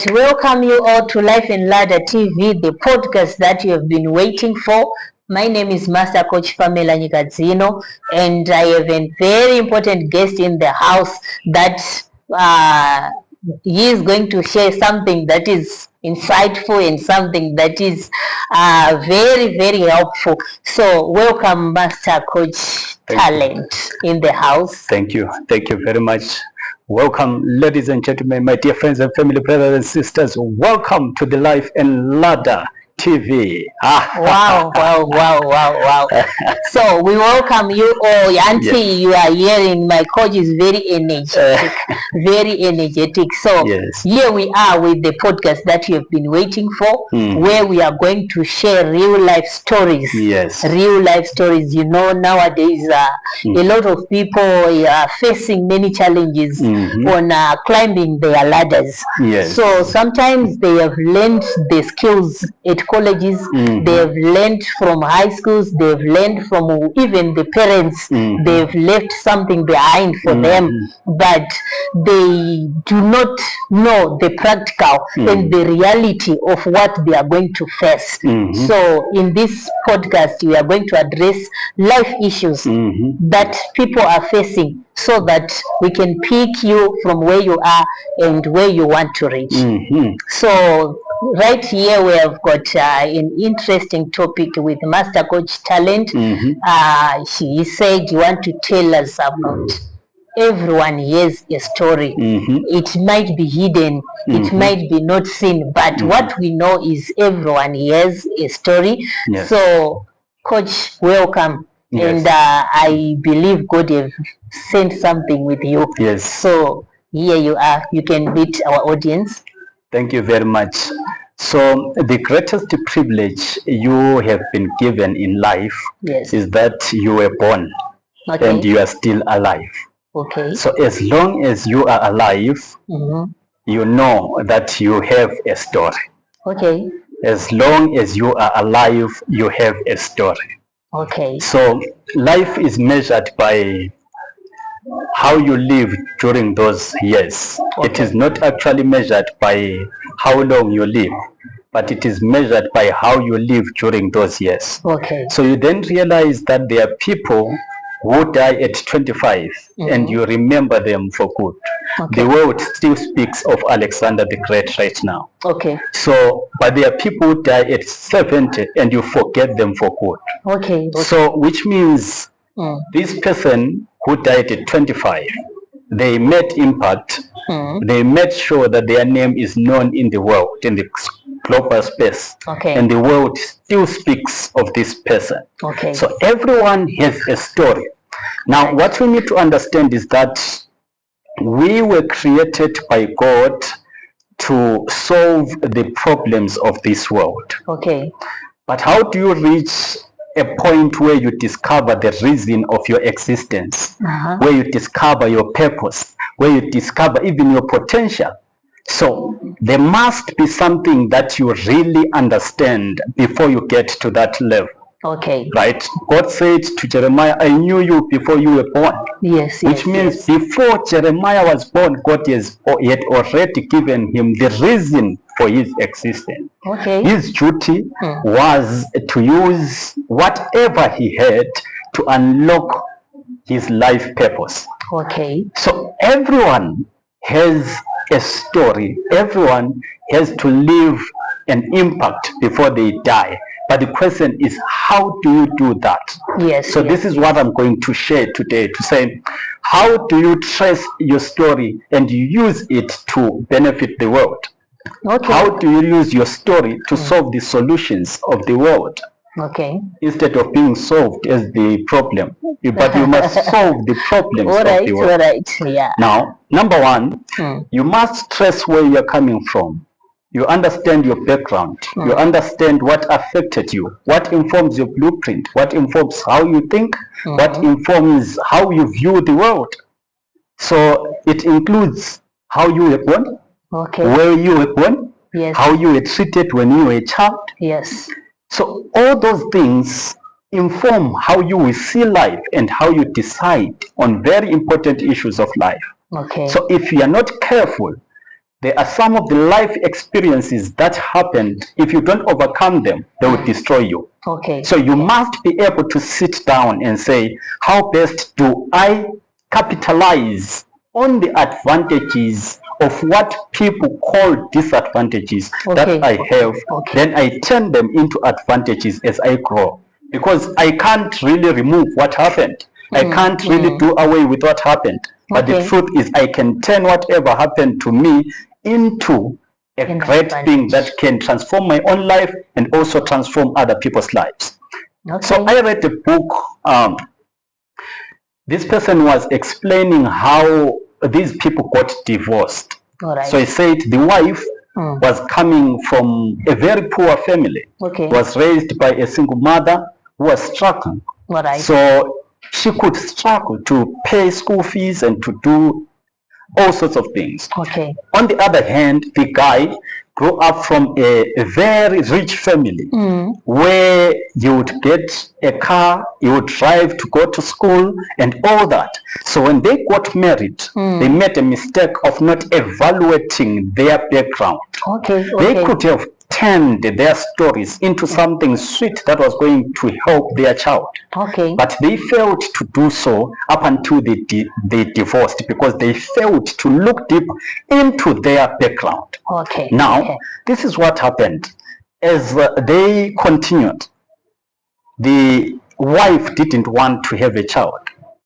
To welcome you all to Life and Ladder TV, the podcast that you have been waiting for. My name is Master Coach Pamela Nyikadzino, and I have a very important guest in the house that he is going to share something that is insightful and something that is very, very helpful. So welcome, Master Coach Talent in the house. Thank you. Thank you very much. Welcome, ladies and gentlemen, my dear friends and family, brothers and sisters. Welcome to the Life and Ladder TV. Wow. So we welcome you all. Auntie, yes. You are hearing my coach is very energetic, very energetic. So yes. Here we are with the podcast that you have been waiting for, where we are going to share real life stories. Yes. Real life stories. You know, nowadays a lot of people are facing many challenges on climbing their ladders. Yes. So sometimes they have learned the skills at colleges, they've learned from high schools, they've learned from even the parents, they've left something behind for them, but they do not know the practical and the reality of what they are going to face. So in this podcast, we are going to address life issues that people are facing, so that we can pick you from where you are and where you want to reach. So right here we have got an interesting topic with Master Coach Talent. He said you want to tell us about everyone has a story. It might be hidden, it might be not seen, but what we know is everyone has a story. Yes. So Coach, welcome. Yes. And I believe God have sent something with you. Yes. So here you are, you can meet our audience. Thank you very much. So the greatest privilege you have been given in life is that you were born and you are still alive. Okay. So as long as you are alive, you know that you have a story. Okay. As long as you are alive, you have a story. Okay. So life is measured by how you live during those years. It is not actually measured by how long you live, but it is measured by how you live during those years. Okay. So you then realize that there are people who die at 25 and you remember them for good. The world still speaks of Alexander the Great right now. Okay. So, but there are people who die at 70 and you forget them for good. Okay. So, which means this person who died at 25, they made impact. They made sure that their name is known in the world, in the global space. Okay. And the world still speaks of this person. Okay. So everyone has a story. Now, what we need to understand is that we were created by God to solve the problems of this world. Okay. But how do you reach a point where you discover the reason of your existence, where you discover your purpose, where you discover even your potential? So there must be something that you really understand before you get to that level. Okay. Right? God said to Jeremiah, I knew you before you were born. Yes. Which means before Jeremiah was born, God had already given him the reason for his existence. Okay. His duty was to use whatever he had to unlock his life purpose. Okay. So everyone has a story. Everyone has to leave an impact before they die. But the question is, how do you do that? Yes. So this is what I'm going to share today, to say, how do you trace your story and you use it to benefit the world? Okay. How do you use your story to solve the solutions of the world? Okay. Instead of being solved as the problem, but you must solve the problems of the world. All right. Yeah. Now, number one, you must trace where you're coming from. You understand your background. You understand what affected you, what informs your blueprint, what informs how you think, what informs how you view the world. So it includes how you were born, where you were born, how you were treated when you were a child. Yes. So all those things inform how you will see life and how you decide on very important issues of life. Okay. So if you are not careful, there are some of the life experiences that happened. If you don't overcome them, they will destroy you. Okay. So you must be able to sit down and say, how best do I capitalize on the advantages of what people call disadvantages that I have? Then I turn them into advantages as I grow. Because I can't really remove what happened. I can't really do away with what happened. But the truth is, I can turn whatever happened to me into a great thing that can transform my own life and also transform other people's lives. So I read a book. This person was explaining how these people got divorced. So he said the wife was coming from a very poor family, was raised by a single mother who was struggling. So she could struggle to pay school fees and to do all sorts of things. On the other hand, the guy grew up from a very rich family where you would get a car, you would drive to go to school and all that. So when they got married, they made a mistake of not evaluating their background. They could have turned their stories into something sweet that was going to help their child. But they failed to do so up until they divorced, because they failed to look deep into their background. Now, this is what happened. As they continued, the wife didn't want to have a child.